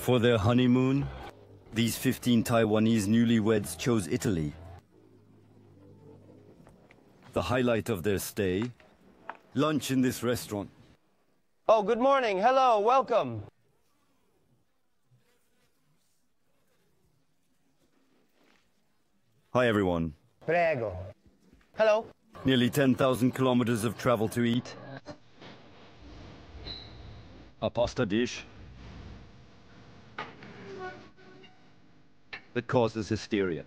For their honeymoon, these 15 Taiwanese newlyweds chose Italy. The highlight of their stay, lunch in this restaurant. Oh, good morning. Hello, welcome. Hi everyone. Prego. Hello. Nearly 10,000 kilometers of travel to eat. A pasta dish that causes hysteria.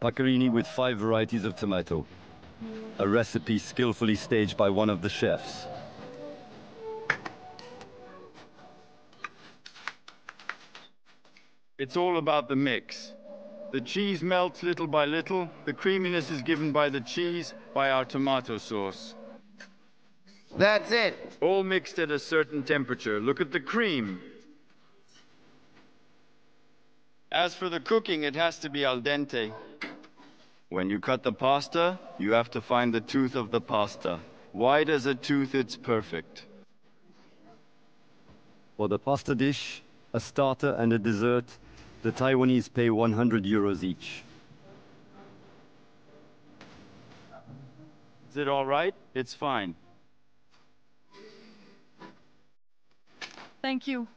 Pecorino with 5 varieties of tomato. A recipe skillfully staged by one of the chefs. It's all about the mix. The cheese melts little by little. The creaminess is given by the cheese, by our tomato sauce. That's it. All mixed at a certain temperature. Look at the cream. As for the cooking, it has to be al dente. When you cut the pasta, you have to find the tooth of the pasta. Wide as a tooth, it's perfect. For the pasta dish, a starter and a dessert, the Taiwanese pay 100 euros each. Is it all right? It's fine. Thank you.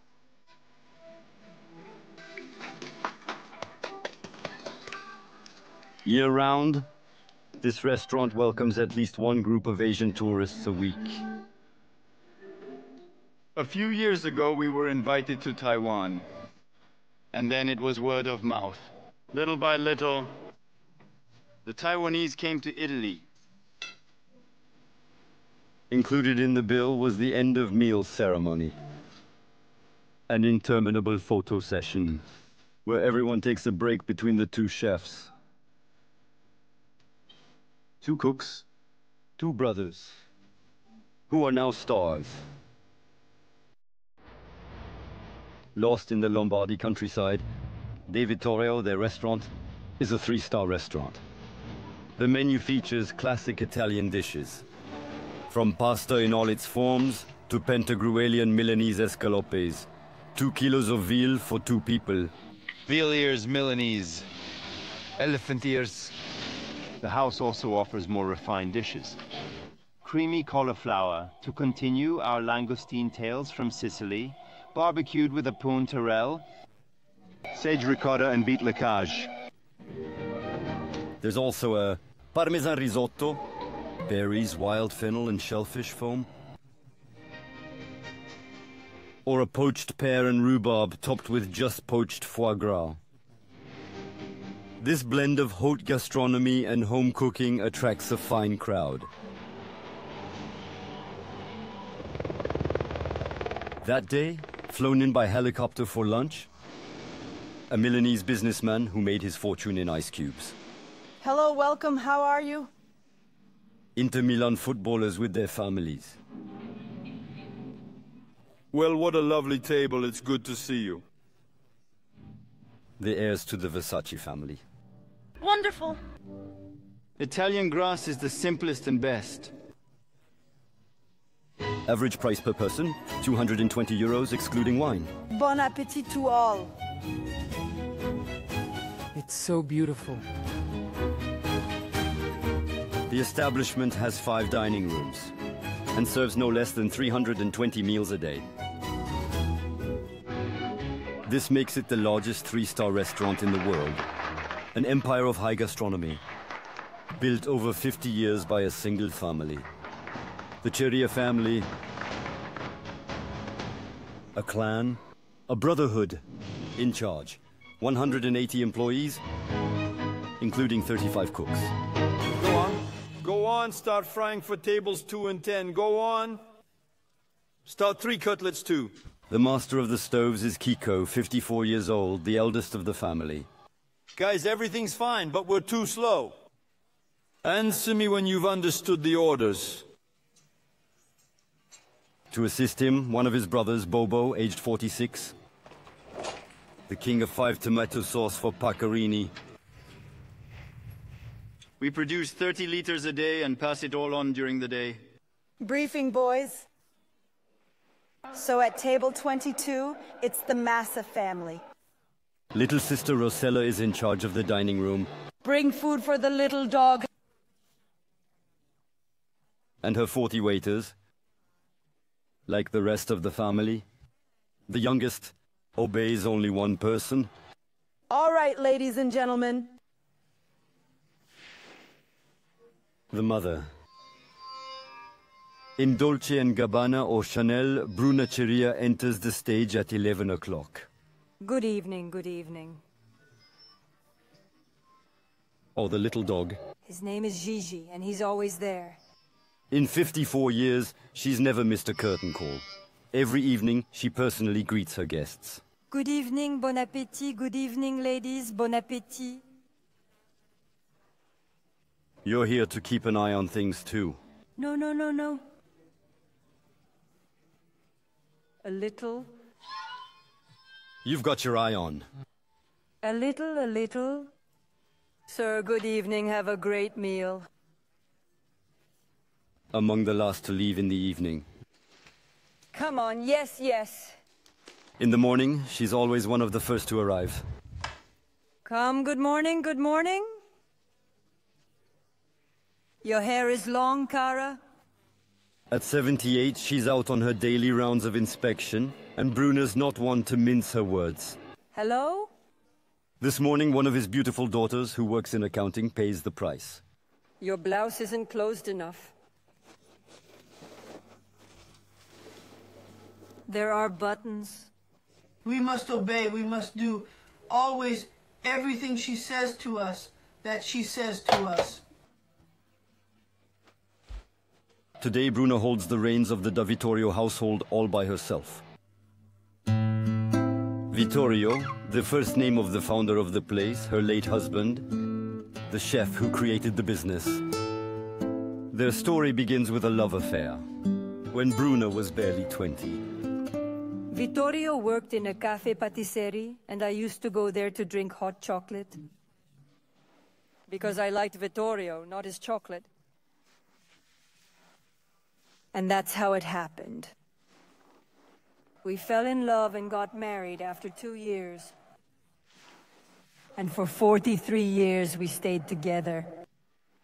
Year-round, this restaurant welcomes at least one group of Asian tourists a week. A few years ago, we were invited to Taiwan. And then it was word of mouth. Little by little, the Taiwanese came to Italy. Included in the bill was the end of meal ceremony. An interminable photo session, where everyone takes a break between the two chefs. 2 cooks, 2 brothers, who are now stars. Lost in the Lombardy countryside, Vittorio, their restaurant, is a 3-star restaurant. The menu features classic Italian dishes, from pasta in all its forms to Pentagruelian Milanese escalopes. 2 kilos of veal for 2 people. Veal ears Milanese, elephant ears. The house also offers more refined dishes. Creamy cauliflower to continue our langoustine tails from Sicily, barbecued with a pune terrell, sage ricotta and beet lacage. There's also a Parmesan risotto, berries, wild fennel and shellfish foam. Or a poached pear and rhubarb topped with just poached foie gras. This blend of haute gastronomy and home cooking attracts a fine crowd. That day, flown in by helicopter for lunch, a Milanese businessman who made his fortune in ice cubes. Hello, welcome, how are you? Inter Milan footballers with their families. Well, what a lovely table. It's good to see you. The heirs to the Versace family. Wonderful. Italian grass is the simplest and best. Average price per person, 220 euros excluding wine. Bon appetit to all. It's so beautiful. The establishment has 5 dining rooms and serves no less than 320 meals a day. This makes it the largest 3-star restaurant in the world, an empire of high gastronomy, built over 50 years by a single family. The Cheria family, a clan, a brotherhood in charge, 180 employees, including 35 cooks. Go on, start frying for tables 2 and 10. Go on. Start 3 cutlets too. The master of the stoves is Kiko, 54 years old, the eldest of the family. Guys, everything's fine, but we're too slow. Answer me when you've understood the orders. To assist him, one of his brothers, Bobo, aged 46, the king of 5 tomato sauce for Pecorino. We produce 30 liters a day and pass it all on during the day. Briefing, boys. So at table 22, it's the Massa family. Little sister Rosella is in charge of the dining room. Bring food for the little dog. And her 40 waiters, like the rest of the family. The youngest obeys only one person. All right, ladies and gentlemen. The mother. In Dolce & Gabbana or Chanel, Bruna Cheria enters the stage at 11 o'clock. Good evening, good evening. Or the little dog. His name is Gigi, and he's always there. In 54 years, she's never missed a curtain call. Every evening, she personally greets her guests. Good evening, bon appétit. Good evening, ladies, bon appétit. You're here to keep an eye on things too. No, no, no, no. A little. You've got your eye on. A little, a little. Sir, good evening. Have a great meal. Among the last to leave in the evening. Come on, yes, yes. In the morning, she's always one of the first to arrive. Come, good morning, good morning. Your hair is long, Cara? At 78, she's out on her daily rounds of inspection, and Bruno's not one to mince her words. Hello? This morning, one of his beautiful daughters, who works in accounting, pays the price. Your blouse isn't closed enough. There are buttons. We must obey. We must do always everything she says to us, that she says to us. Today, Bruna holds the reins of the Vittorio household all by herself. Vittorio, the first name of the founder of the place, her late husband, the chef who created the business. Their story begins with a love affair, when Bruna was barely 20. Vittorio worked in a cafe patisserie, and I used to go there to drink hot chocolate. Because I liked Vittorio, not his chocolate. And that's how it happened. We fell in love and got married after 2 years. And for 43 years we stayed together.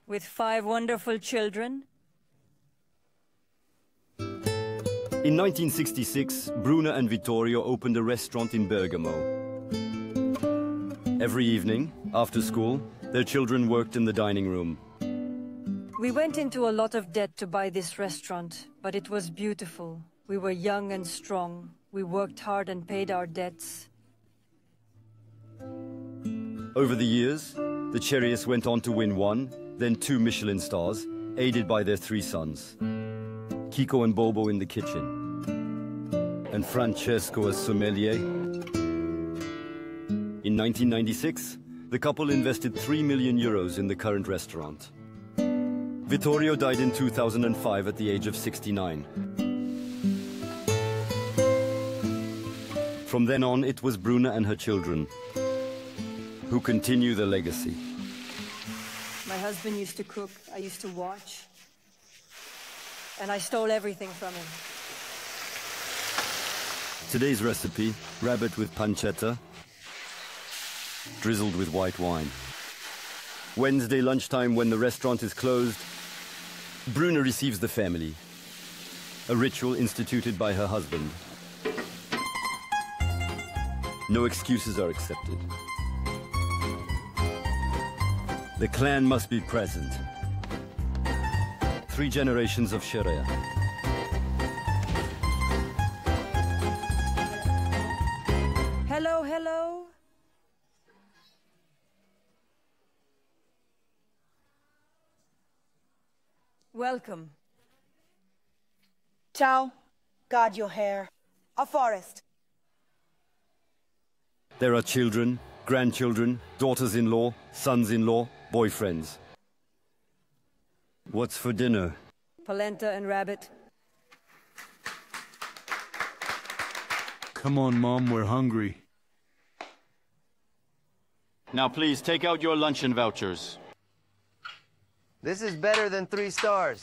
With 5 wonderful children. In 1966, Bruna and Vittorio opened a restaurant in Bergamo. Every evening, after school, their children worked in the dining room. We went into a lot of debt to buy this restaurant, but it was beautiful. We were young and strong. We worked hard and paid our debts. Over the years, the Cherias went on to win 1, then 2 Michelin stars, aided by their 3 sons. Kiko and Bobo in the kitchen, and Francesco as sommelier. In 1996, the couple invested 3 million euros in the current restaurant. Vittorio died in 2005 at the age of 69. From then on, it was Bruna and her children who continue the legacy. My husband used to cook, I used to watch. And I stole everything from him. Today's recipe, rabbit with pancetta, drizzled with white wine. Wednesday lunchtime, when the restaurant is closed, Bruna receives the family, a ritual instituted by her husband. No excuses are accepted. The clan must be present. 3 generations of Sharia. Hello, hello. Welcome. Ciao. Guard your hair. A forest. There are children, grandchildren, daughters-in-law, sons-in-law, boyfriends. What's for dinner? Polenta and rabbit. Come on, Mom, we're hungry. Now please take out your luncheon vouchers. This is better than 3 stars.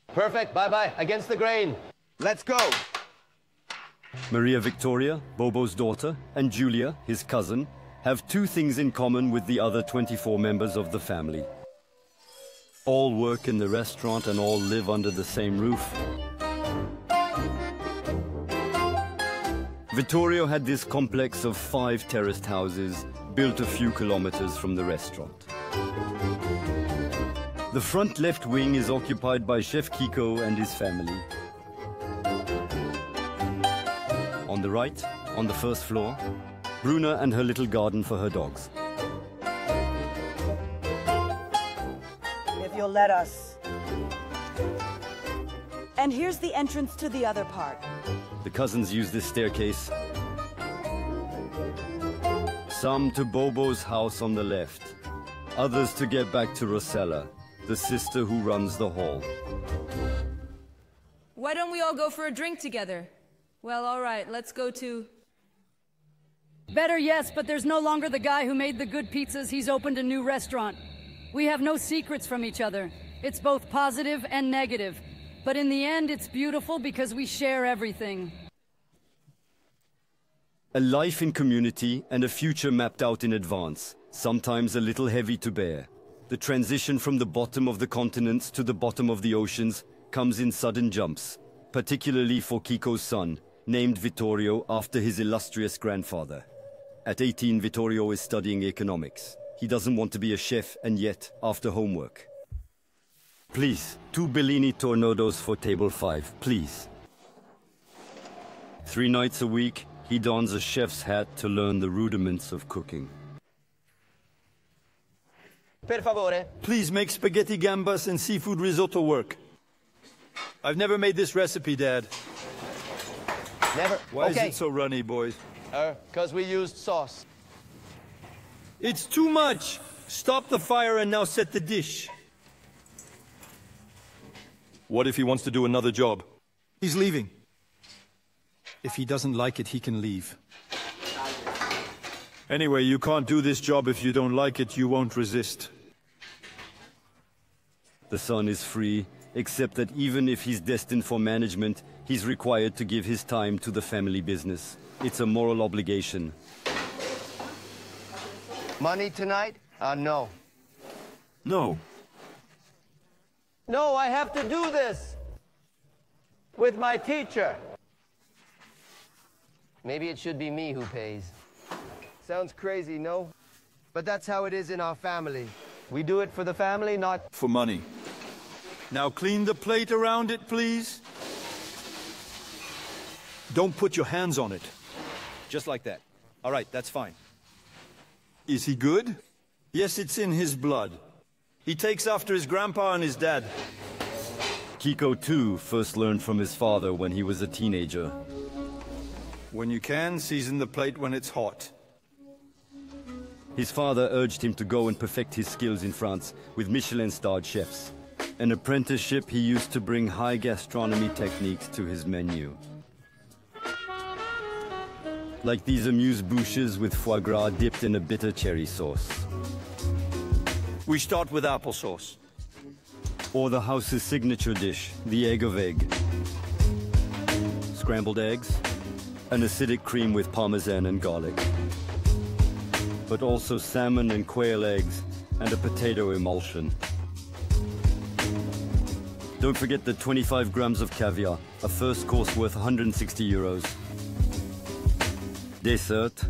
Perfect, bye-bye, against the grain. Let's go! Maria Victoria, Bobo's daughter, and Julia, his cousin, have two things in common with the other 24 members of the family. All work in the restaurant and all live under the same roof. Vittorio had this complex of 5 terraced houses built a few kilometers from the restaurant. The front left wing is occupied by Chef Kiko and his family. On the right, on the first floor, Bruna and her little garden for her dogs. If you'll let us. And here's the entrance to the other part. The cousins use this staircase. Some to Bobo's house on the left, others to get back to Rosella, the sister who runs the hall. Why don't we all go for a drink together? Well, all right, let's go to... Better yes, but there's no longer the guy who made the good pizzas. He's opened a new restaurant. We have no secrets from each other. It's both positive and negative. But in the end, it's beautiful because we share everything. A life in community and a future mapped out in advance, sometimes a little heavy to bear. The transition from the bottom of the continents to the bottom of the oceans comes in sudden jumps, particularly for Kiko's son, named Vittorio after his illustrious grandfather. At 18, Vittorio is studying economics. He doesn't want to be a chef, and yet, after homework. Please, 2 Bellini tornadoes for table 5, please. 3 nights a week, he dons a chef's hat to learn the rudiments of cooking. Per favore. Please make spaghetti gambas and seafood risotto work. I've never made this recipe, Dad. Never. Why okay. is it so runny, boys? 'Cause we used sauce. It's too much! Stop the fire and now set the dish. What if he wants to do another job? He's leaving. If he doesn't like it, he can leave. Anyway, you can't do this job if you don't like it. You won't resist. The son is free, except that even if he's destined for management, he's required to give his time to the family business. It's a moral obligation. Money tonight? No. No. No, I have to do this. With my teacher. Maybe it should be me who pays. Sounds crazy, no? But that's how it is in our family. We do it for the family, not... For money. Now clean the plate around it, please. Don't put your hands on it. Just like that. All right, that's fine. Is he good? Yes, it's in his blood. He takes after his grandpa and his dad. Kiko, too, first learned from his father when he was a teenager. When you can, season the plate when it's hot. His father urged him to go and perfect his skills in France with Michelin-starred chefs. An apprenticeship he used to bring high gastronomy techniques to his menu. Like these amuse-bouches with foie gras dipped in a bitter cherry sauce. We start with applesauce. Or the house's signature dish, the egg of egg. Scrambled eggs, an acidic cream with parmesan and garlic. But also salmon and quail eggs, and a potato emulsion. Don't forget the 25 grams of caviar, a first course worth 160 euros. Dessert,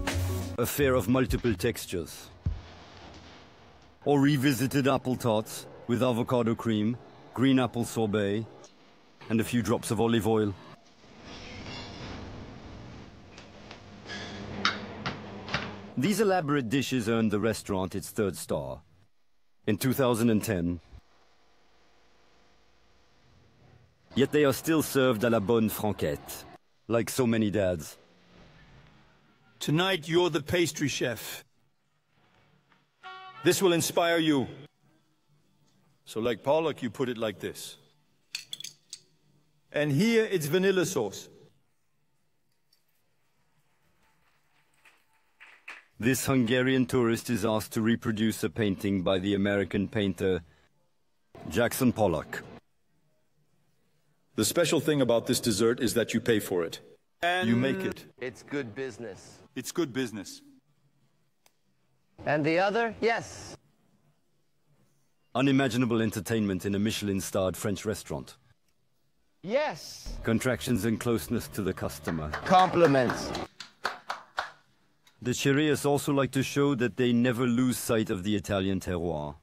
a fare of multiple textures. Or revisited apple tarts with avocado cream, green apple sorbet, and a few drops of olive oil. These elaborate dishes earned the restaurant its 3rd star. In 2010. Yet they are still served à la bonne franquette, like so many dads. Tonight, you're the pastry chef. This will inspire you. So like Pollock, you put it like this. And here, it's vanilla sauce. This Hungarian tourist is asked to reproduce a painting by the American painter Jackson Pollock. The special thing about this dessert is that you pay for it. And you make it. It's good business. It's good business. And the other? Yes. Unimaginable entertainment in a Michelin-starred French restaurant. Yes. Contractions and closeness to the customer. Compliments. The Chereas also like to show that they never lose sight of the Italian terroir.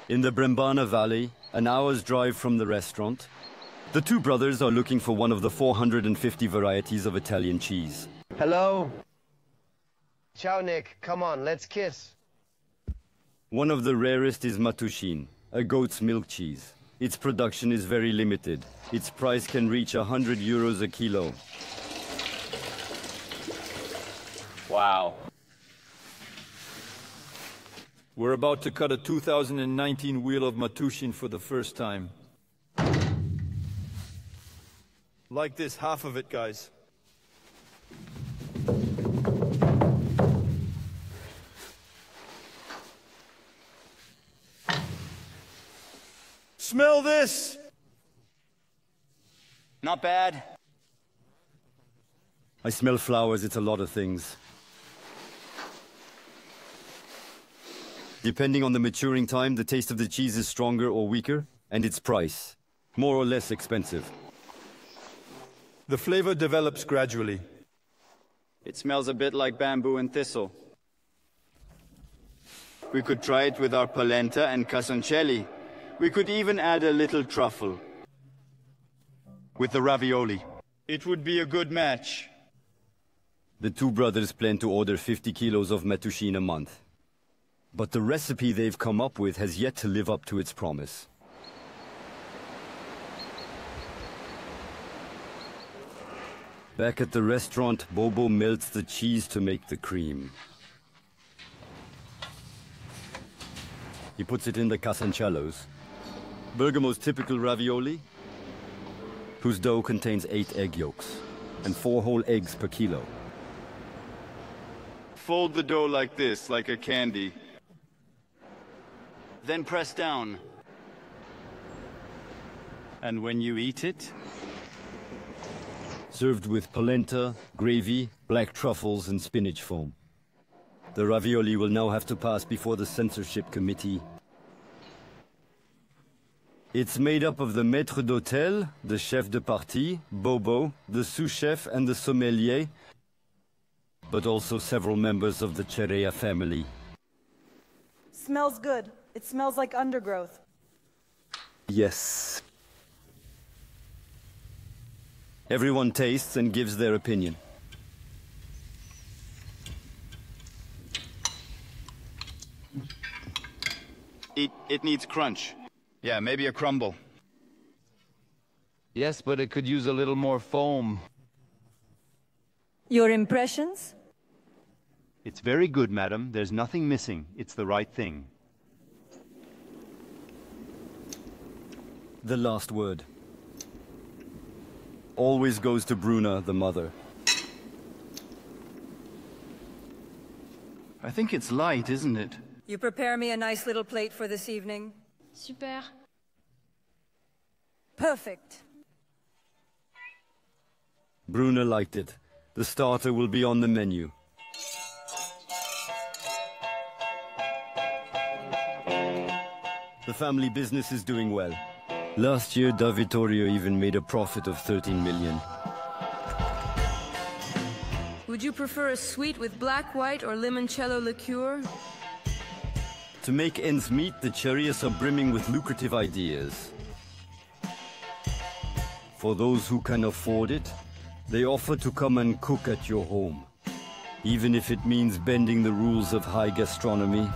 In the Brembana Valley, an hour's drive from the restaurant, the two brothers are looking for one of the 450 varieties of Italian cheese. Hello. Ciao, Nick. Come on, let's kiss. One of the rarest is Matushin, a goat's milk cheese. Its production is very limited. Its price can reach €100 a kilo. Wow. We're about to cut a 2019 wheel of Matushin for the first time. Like this, half of it, guys. Smell this! Not bad. I smell flowers, it's a lot of things. Depending on the maturing time, the taste of the cheese is stronger or weaker, and its price, more or less expensive. The flavor develops gradually. It smells a bit like bamboo and thistle. We could try it with our polenta and casoncelli. We could even add a little truffle. With the ravioli. It would be a good match. The two brothers plan to order 50 kilos of Matushin a month. But the recipe they've come up with has yet to live up to its promise. Back at the restaurant, Bobo melts the cheese to make the cream. He puts it in the casancellos, Bergamo's typical ravioli, whose dough contains 8 egg yolks and 4 whole eggs per kilo. Fold the dough like this, like a candy. Then press down. And when you eat it, served with polenta, gravy, black truffles and spinach foam. The ravioli will now have to pass before the censorship committee. It's made up of the maître d'hôtel, the chef de partie, Bobo, the sous-chef and the sommelier, but also several members of the Cherea family. Smells good. It smells like undergrowth. Yes. Everyone tastes and gives their opinion. it needs crunch. Yeah, maybe a crumble. Yes, but it could use a little more foam. Your impressions? It's very good, madam. There's nothing missing. It's the right thing. The last word always goes to Bruna, the mother. I think it's light, isn't it? You prepare me a nice little plate for this evening? Super. Perfect. Bruna liked it. The starter will be on the menu. The family business is doing well. Last year, Vittorio even made a profit of 13 million. Would you prefer a sweet with black, white, or limoncello liqueur? To make ends meet, the Chereas are brimming with lucrative ideas. For those who can afford it, they offer to come and cook at your home, even if it means bending the rules of high gastronomy.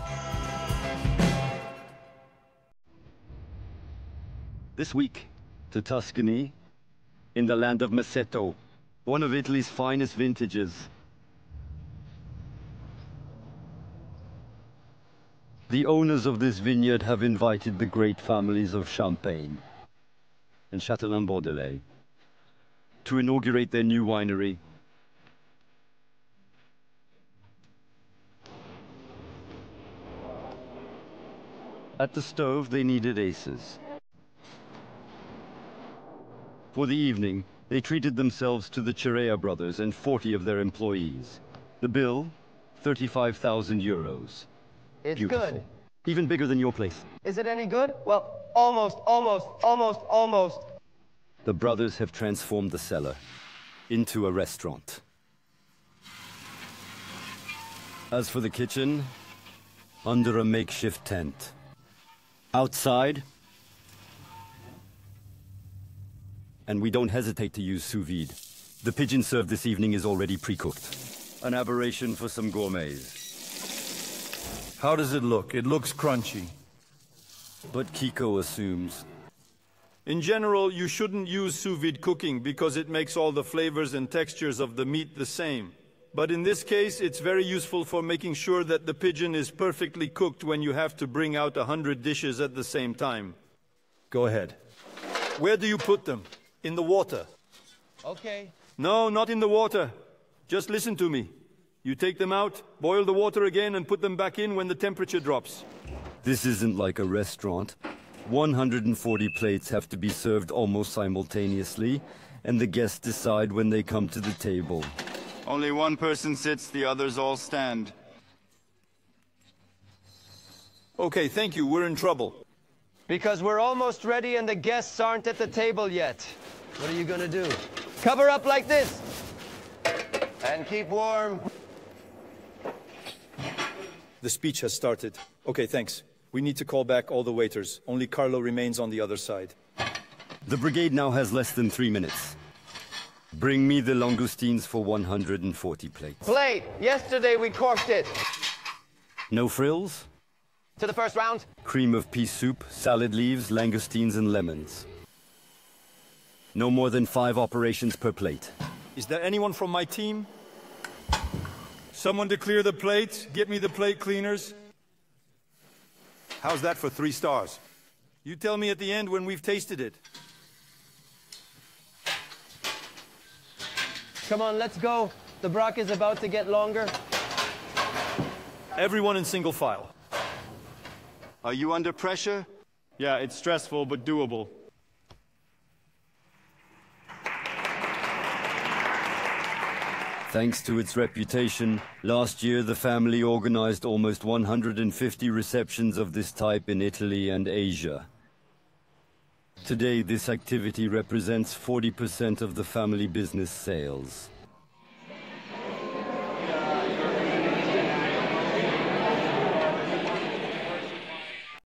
This week, to Tuscany, in the land of Maceto, one of Italy's finest vintages. The owners of this vineyard have invited the great families of Champagne and Châtelain-Bordelais to inaugurate their new winery. At the stove, they needed aces. For the evening, they treated themselves to the Cherea brothers and 40 of their employees. The bill, 35,000 euros. It's Beautiful. good. Even bigger than your place. Is it any good? Well, almost. The brothers have transformed the cellar into a restaurant. As for the kitchen, under a makeshift tent. Outside, and we don't hesitate to use sous vide. The pigeon served this evening is already pre-cooked. An aberration for some gourmets. How does it look? It looks crunchy. But Kiko assumes. In general, you shouldn't use sous vide cooking because it makes all the flavors and textures of the meat the same. But in this case, it's very useful for making sure that the pigeon is perfectly cooked when you have to bring out 100 dishes at the same time. Go ahead. Where do you put them? In the water. Okay. No, not in the water. Just listen to me. You take them out, boil the water again, and put them back in when the temperature drops. This isn't like a restaurant. 140 plates have to be served almost simultaneously, and the guests decide when they come to the table. Only one person sits, the others all stand. Okay, thank you. We're in trouble. Because we're almost ready and the guests aren't at the table yet. What are you gonna do? Cover up like this! And keep warm. The speech has started. Okay, thanks. We need to call back all the waiters. Only Carlo remains on the other side. The brigade now has less than 3 minutes. Bring me the langoustines for 140 plates. Plate! Yesterday we corked it. No frills? To the first round. Cream of pea soup, salad leaves, langoustines and lemons. No more than 5 operations per plate. Is there anyone from my team? Someone to clear the plates? Get me the plate cleaners. How's that for 3 stars? You tell me at the end when we've tasted it. Come on, let's go. The brock is about to get longer. Everyone in single file. Are you under pressure? Yeah, it's stressful, but doable. Thanks to its reputation, last year the family organized almost 150 receptions of this type in Italy and Asia. Today, this activity represents 40% of the family business sales.